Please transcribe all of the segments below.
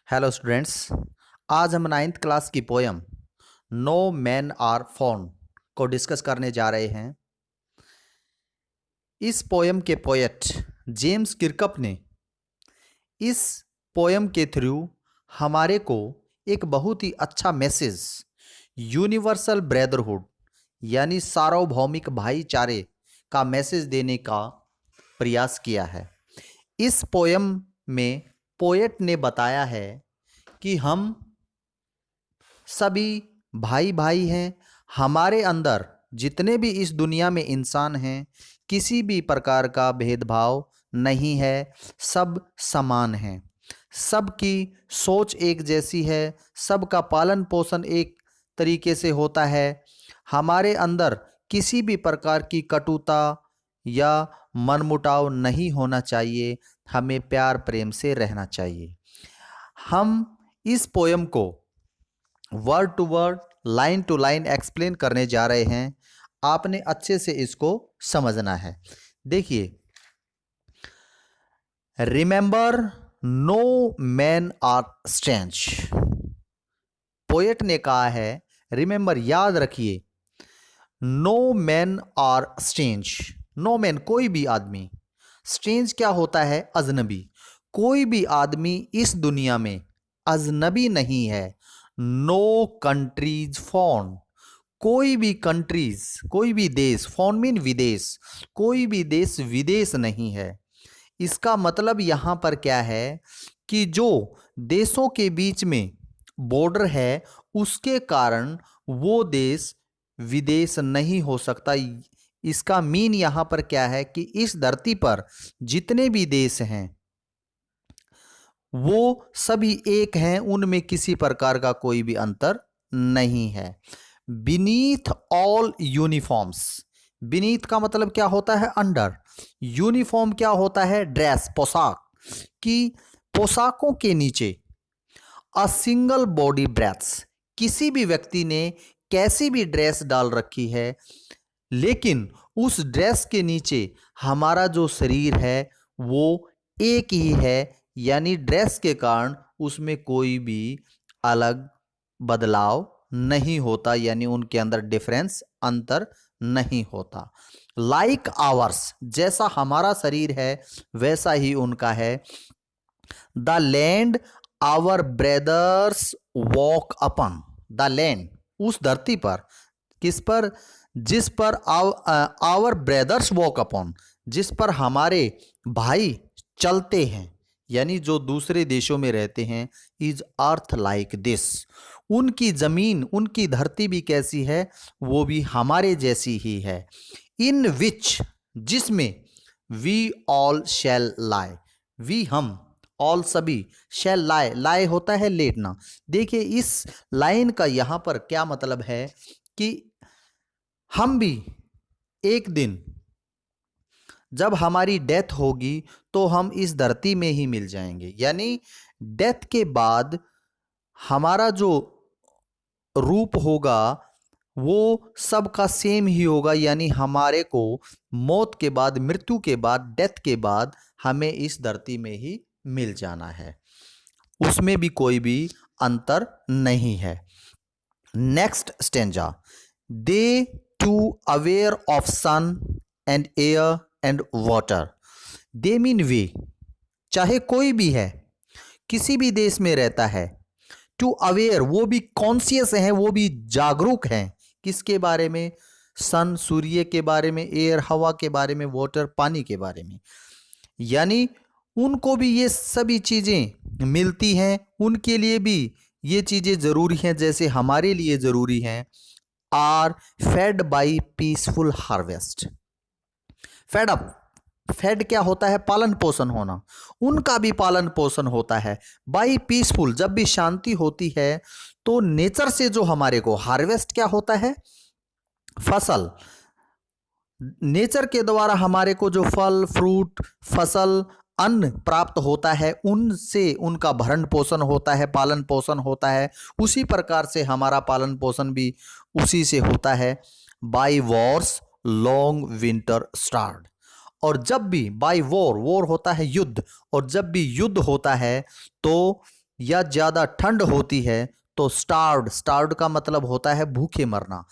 Hello students. आज हम ninth class की poem no man are found को डिस्कस करने जा रहे हैं। इस पोयम के पोएट जेम्स किर्कप ने इस पोयम के थ्रू हमारे को एक बहुत ही अच्छा मैसेज यूनिवर्सल ब्रदरहुड यानी सार्वभौमिक भाईचारे का मैसेज देने का प्रयास किया है। इस पोयम में पोएट ने बताया है कि हम सभी भाई भाई हैं। हमारे अंदर जितने भी इस दुनिया में इंसान हैं, किसी भी प्रकार का भेदभाव नहीं है, सब समान हैं। सबकी सोच एक जैसी है, सबका पालन पोषण एक तरीके से होता है। हमारे अंदर किसी भी प्रकार की कटुता या मनमुटाव नहीं होना चाहिए। हमें प्यार प्रेम से रहना चाहिए। हम इस पोयम को word to word line to line explain करने जा रहे हैं। आपने अच्छे से इसको समझना है। देखिए, remember no man are strange. Poet ने कहा है रिमेंबर, याद रखिए, no man are strange. No man कोई भी आदमी, स्ट्रेंज क्या होता है? अजनबी। कोई भी आदमी इस दुनिया में अजनबी नहीं है। नो कंट्रीज फॉर्न, कोई भी कंट्रीज, कोई भी देश, फॉर्न मीन विदेश, कोई भी देश विदेश नहीं है। इसका मतलब यहां पर क्या है कि जो देशों के बीच में बॉर्डर है उसके कारण वो देश विदेश नहीं हो सकता। इसका मीन यहां पर क्या है कि इस धरती पर जितने भी देश हैं वो सभी एक हैं, उनमें किसी प्रकार का कोई भी अंतर नहीं है। बीनीथ ऑल यूनिफॉर्म्स, बीनीथ का मतलब क्या होता है? अंडर। यूनिफॉर्म क्या होता है? ड्रेस, पोशाक। कि पोशाकों के नीचे अ सिंगल बॉडी ब्रेथ्स, किसी भी व्यक्ति ने कैसी भी ड्रेस डाल रखी है, लेकिन उस ड्रेस के नीचे हमारा जो शरीर है वो एक ही है। यानी ड्रेस के कारण उसमें कोई भी अलग बदलाव नहीं होता, यानी उनके अंदर डिफरेंस, अंतर नहीं होता। लाइक आवर्स, जैसा हमारा शरीर है वैसा ही उनका है। The land our brothers walk upon, the land, उस धरती पर, किस पर? जिस per hour brothers walk upon, जिस पर हमारे भाई चलते हैं, यानी जो दूसरे देशों में रहते हैं, इज अर्थ लाइक दिस। उनकी जमीन, उनकी धरती भी कैसी है? वो भी हमारे जैसी ही है। इन विच, जिसमें we all shall lie, we हम, ऑल सभी, शैल लाई, लाई होता है लेटना। देखिए इस लाइन का यहां पर क्या मतलब है कि हम भी एक दिन जब हमारी डेथ होगी तो हम इस धरती में ही मिल जाएंगे। यानी डेथ के बाद हमारा जो रूप होगा वो सबका सेम ही होगा। यानी हमारे को मौत के बाद, मृत्यु के बाद, डेथ के बाद हमें इस धरती में ही मिल जाना है, उसमें भी कोई भी अंतर नहीं है। Next stanza, they too aware of sun and air and water. They mean way, चाहे कोई भी है, किसी भी देश में रहता है। टू अवेयर, वो भी कॉन्शियस हैं, वो भी जागरूक हैं। किसके बारे में? सन, सूर्य के बारे में, एयर, हवा के बारे में, वाटर, पानी के बारे में। यानी उनको भी ये सभी चीजें मिलती हैं, उनके लिए भी ये चीजें जरूरी हैं जैसे हमारे लिए जरूरी हैं। Are fed by peaceful harvest. Fed up, fed क्या होता है? पालन पोषण होना। उनका भी पालन पोषण होता है बाई पीसफुल। जब भी शांति होती है तो नेचर से जो हमारे को हार्वेस्ट क्या होता है? फसल। नेचर के द्वारा हमारे को जो फल, फ्रूट, फसल, अन्न प्राप्त होता है, उनसे उनका भरण पोषण होता है, पालन पोषण होता है। उसी प्रकार से हमारा पालन पोषण भी उसी से होता है। By wars long winter starved. और जब भी बाय वॉर, वॉर होता है युद्ध, और जब भी युद्ध होता है तो या ज्यादा ठंड होती है तो स्टार्व्ड, स्टार्व्ड का मतलब होता है भूखे मरना,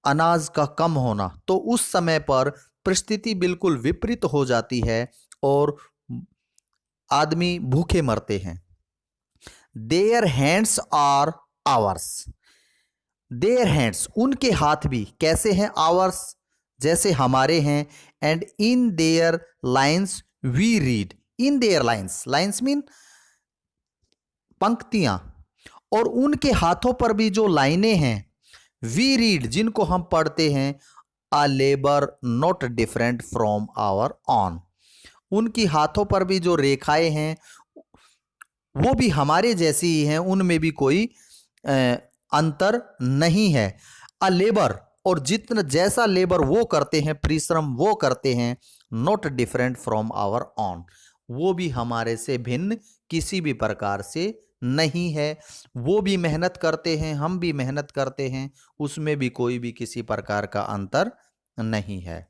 अनाज का कम होना, तो उस समय पर परिस्थिति बिल्कुल विपरीत हो जाती है और आदमी भूखे मरते हैं। Their hands are ours, their hands उनके हाथ भी कैसे हैं, आवर्स जैसे हमारे हैं, and in their lines we read, in their lines, lines mean पंक्तियां, और उनके हाथों पर भी जो लाइनें हैं, वी रीड जिनको हम पढ़ते हैं, a labour not different from our own, उनकी हाथों पर भी जो रेखाएं हैं वो भी हमारे जैसी ही हैं, उनमें भी कोई अंतर नहीं है। अ लेबर, और जितना जैसा लेबर वो करते हैं, परिश्रम वो करते हैं, not different from our own, वो भी हमारे से भिन्न किसी भी प्रकार से नहीं है। वो भी मेहनत करते हैं, हम भी मेहनत करते हैं, उसमें भी कोई भी किसी प्रकार का अंतर नहीं है।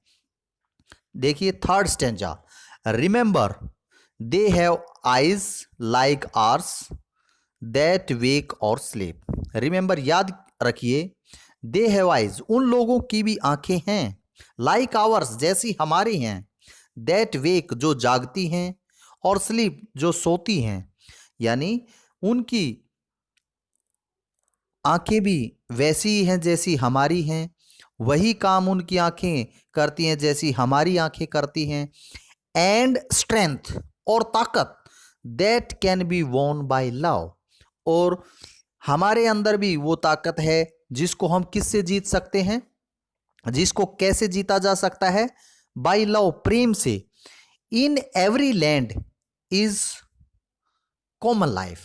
देखिए third stanza, remember they have eyes like ours that wake और स्लीप, रिमेंबर याद रखिए, दे हैव आइज उन लोगों की भी आंखें हैं, लाइक आवर्स जैसी हमारी हैं, दैट वेक जो जागती हैं, और स्लीप जो सोती हैं, यानी उनकी आंखें भी वैसी ही हैं जैसी हमारी हैं, वही काम उनकी आंखें करती हैं जैसी हमारी आंखें करती हैं, एंड स्ट्रेंथ और ताकत, दैट कैन बी वोन बाय लव, और हमारे अंदर भी वो ताकत है जिसको हम किससे जीत सकते हैं, जिसको कैसे जीता जा सकता है, बाय लव प्रेम से। In every land is common life,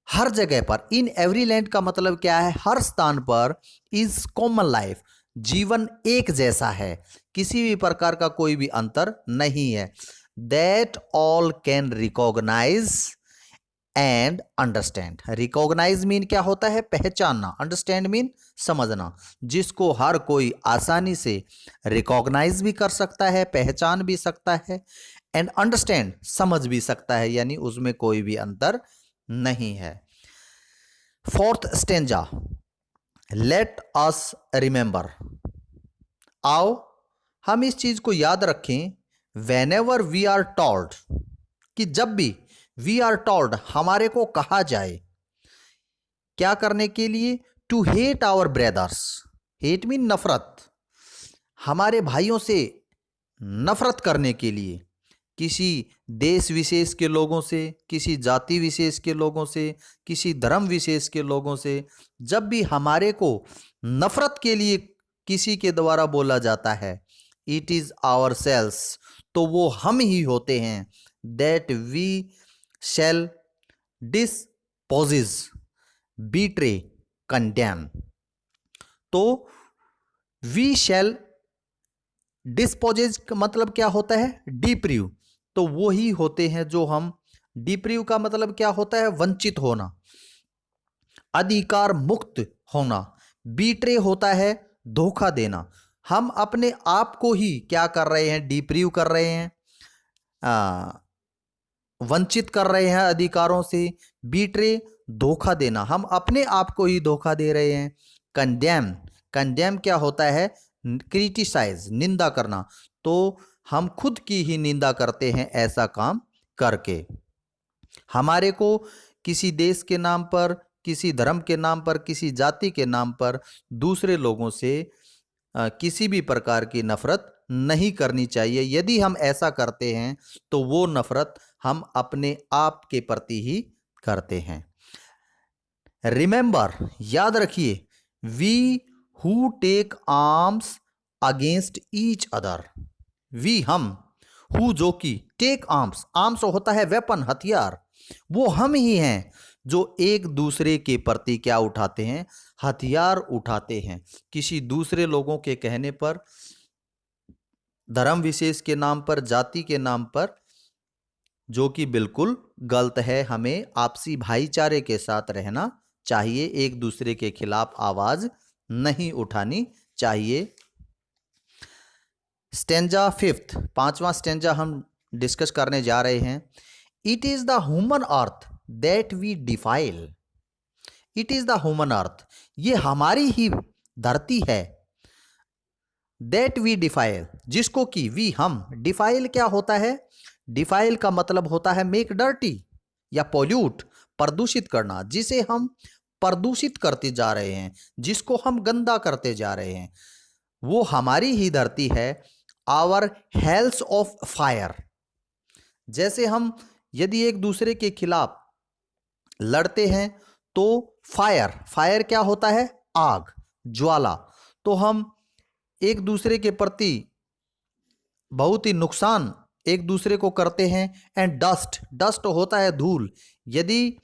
हर जगह पर, इन एवरी लैंड का मतलब क्या है, हर स्थान पर, इज कॉमन लाइफ जीवन एक जैसा है, किसी भी प्रकार का कोई भी अंतर नहीं है। That all can recognise and understand, recognise mean क्या होता है, पहचानना, अंडरस्टैंड मीन समझना, जिसको हर कोई आसानी से रिकॉग्नाइज भी कर सकता है, पहचान भी सकता है, एंड अंडरस्टैंड समझ भी सकता है, यानी उसमें कोई भी अंतर नहीं है। Fourth stanza, let us remember, आओ हम इस चीज को याद रखें, वेनेवर वी आर टोल्ड, कि जब भी वी आर टोल्ड हमारे को कहा जाए, क्या करने के लिए, to hate our brothers, hate mean नफरत, हमारे भाइयों से नफरत करने के लिए, किसी देश विशेष के लोगों से, किसी जाति विशेष के लोगों से, किसी धर्म विशेष के लोगों से, जब भी हमारे को नफरत के लिए किसी के द्वारा बोला जाता है, इट इज आवर सेल्स, तो वो हम ही होते हैं, that we shall dispossess betray condemn, तो वी शैल डिस्पोजेज का मतलब क्या होता है, डिप्रीव, तो वो ही होते हैं जो हम, डिप्रीव का मतलब क्या होता है, वंचित होना, अधिकार मुक्त होना, बीट्रे होता है धोखा देना, हम अपने आप को ही क्या कर रहे हैं, डिप्रीव कर रहे हैं, वंचित कर रहे हैं अधिकारों से, बीट्रे धोखा देना, हम अपने आप को ही धोखा दे रहे हैं, कंडेम, कंडेम क्या होता है, क्रिटिसाइज निंदा करना, तो हम खुद की ही निंदा करते हैं ऐसा काम करके, हमारे को किसी देश के नाम पर, किसी धर्म के नाम पर, किसी जाति के नाम पर दूसरे लोगों से किसी भी प्रकार की नफरत नहीं करनी चाहिए, यदि हम ऐसा करते हैं तो वो नफरत हम अपने आप के प्रति ही करते हैं। रिमेंबर याद रखिए, we who take arms against each other, we हम, हु जो कि, टेक आर्म्स, आर्म्स होता है वेपन, हथियार, वो हम ही हैं जो एक दूसरे के प्रति क्या उठाते हैं, हथियार उठाते हैं, किसी दूसरे लोगों के कहने पर, धर्म विशेष के नाम पर, जाति के नाम पर, जो कि बिल्कुल गलत है। हमें आपसी भाईचारे के साथ रहना चाहिए, एक दूसरे के खिलाफ आवाज नहीं उठानी चाहिए। स्टेंजा फिफ्थ, पांचवा स्टेंजा हम डिस्कस करने जा रहे हैं। It is the human earth that we defile, it is the human earth, ये हमारी ही धरती है। दैट वी डिफाइल, जिसको कि वी हम, डिफाइल क्या होता है? डिफाइल का मतलब होता है मेक डर्टी या पोल्यूट, प्रदूषित करना, जिसे हम प्रदूषित करते जा रहे हैं, जिसको हम गंदा करते जा रहे हैं, वो हमारी ही धरती है। आवर हेल्स ऑफ फायर, जैसे हम यदि एक दूसरे के खिलाफ लड़ते हैं तो फायर, फायर क्या होता है? आग, ज्वाला। तो हम एक दूसरे के प्रति बहुत ही नुकसान एक दूसरे को करते हैं। एंड डस्ट, डस्ट होता है धूल। यदि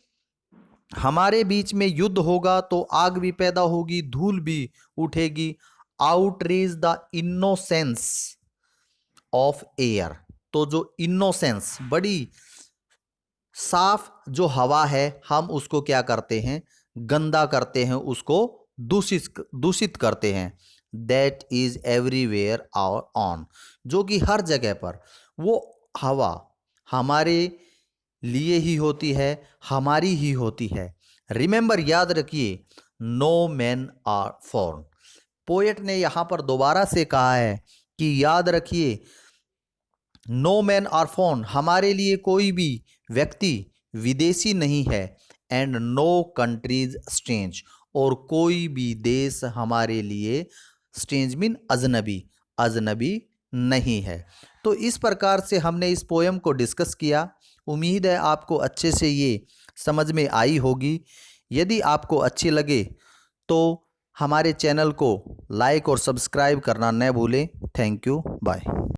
हमारे बीच में युद्ध होगा तो आग भी पैदा होगी, धूल भी उठेगी। Outreach the innocence of air, तो जो इनोसेंस, बड़ी साफ जो हवा है, हम उसको क्या करते हैं? गंदा करते हैं, उसको दूषित करते हैं। दैट इज एवरीवेयर ऑन, जो कि हर जगह पर वो हवा हमारे लिए ही होती है, हमारी ही होती है। रिमेंबर, याद रखिए, नो मैन आर फॉर्न। पोएट ने यहां पर दोबारा से कहा है कि याद रखिए, नो मैन आर फॉर्न, हमारे लिए कोई भी व्यक्ति विदेशी नहीं है। एंड नो कंट्रीज स्ट्रेंज, और कोई भी देश हमारे लिए, स्ट्रेंज मीन अजनबी, अजनबी नहीं है। तो इस प्रकार से हमने इस पोयम को डिस्कस किया। उम्मीद है आपको अच्छे से ये समझ में आई होगी। यदि आपको अच्छी लगे तो हमारे चैनल को लाइक और सब्सक्राइब करना न भूलें। Thank you, bye.